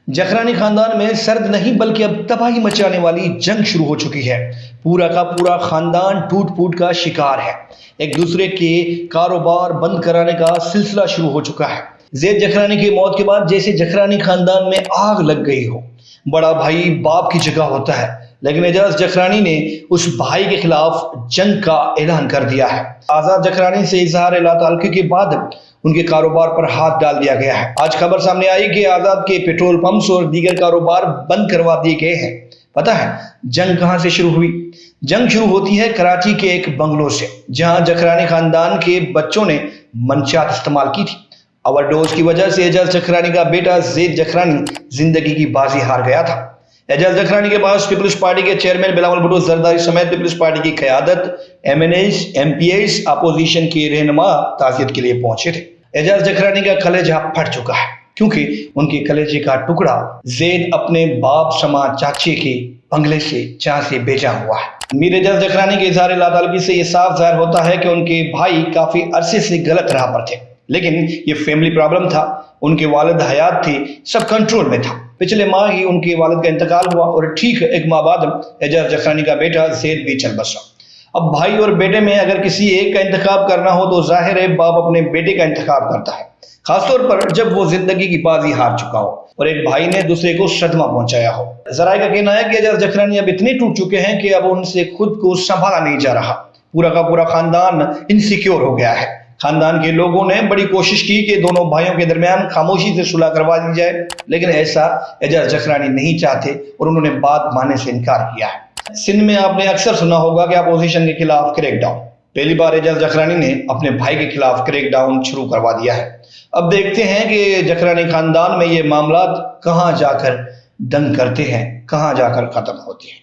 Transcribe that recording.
जखरानी खानदान में सर्द नहीं बल्कि अब तबाही मचाने वाली जंग शुरू हो चुकी है। पूरा का पूरा खानदान टूट फूट का शिकार है। एक दूसरे के कारोबार बंद कराने का सिलसिला शुरू हो चुका है। ज़ैद जखरानी की मौत के बाद जैसे जखरानी खानदान में आग लग गई हो। बड़ा भाई बाप की जगह होता है, लेकिन एजाज जखरानी ने उस भाई के खिलाफ जंग का ऐलान कर दिया है। आजाद जखरानी से इजहार लाताल्लुकी के बाद उनके कारोबार पर हाथ डाल दिया गया है। आज खबर सामने आई कि आजाद के पेट्रोल पंप्स और दीगर कारोबार बंद करवा दिए गए हैं। पता है जंग कहां से शुरू हुई? जंग शुरू होती है कराची के एक बंगलो से, जहां जखरानी खानदान के बच्चों ने मंशियात इस्तेमाल की थी। ओवरडोज की वजह से एजाज जखरानी का बेटा ज़ैद जखरानी जिंदगी की बाजी हार गया था। एजाज जखरानी के पास पीपल्स पार्टी के चेयरमैन बिलावल भुट्टो जरदारी समेत पीपल्स पार्टी की क़यादत, MNAs, MPs, अपोजिशन के रहनुमा ताज़ियत के लिए पहुंचे थे। एजाज जखरानी का कलेजा फट चुका है, क्योंकि उनके कलेजे का टुकड़ा ज़ैद अपने बाप समा चाचे के बंगले से जहां से भेजा हुआ है। मीर एजाज जखरानी के इजहार लाताल्लुकी से ये साफ ज़ाहिर होता है कि उनके भाई काफी अरसे से गलत राह पर थे, लेकिन ये फैमिली प्रॉब्लम था। उनके वालिद हयात थे, सब कंट्रोल में था। पिछले माह ही उनके वालिद का इंतकाल हुआ और ठीक एक माह बाद एजाज जखरानी का बेटा ज़ैद भी चल बसा। अब भाई और बेटे में अगर किसी एक का इंतखाब करना हो तो जाहिर है बाप अपने बेटे का इंतखाब करता है, खासतौर पर जब वो जिंदगी की बाजी हार चुका हो और एक भाई ने दूसरे को सदमा पहुंचाया हो। जराये का कहना है कि एजाज जखरानी अब इतने टूट चुके हैं कि अब उनसे खुद को संभाला नहीं जा रहा। पूरा का पूरा खानदान इनसिक्योर हो गया है। खानदान के लोगों ने बड़ी कोशिश की कि दोनों भाइयों के दरमियान खामोशी से सुलह करवा दी जाए, लेकिन ऐसा एजाज जखरानी नहीं चाहते और उन्होंने बात मानने से इनकार किया है। सिंध में आपने अक्सर सुना होगा कि अपोजिशन के खिलाफ क्रैकडाउन। पहली बार एजाज जखरानी ने अपने भाई के खिलाफ क्रैकडाउन शुरू करवा दिया है। अब देखते हैं कि जखरानी खानदान में ये मामला कहां जाकर दंग करते हैं, कहां जाकर खत्म होते हैं।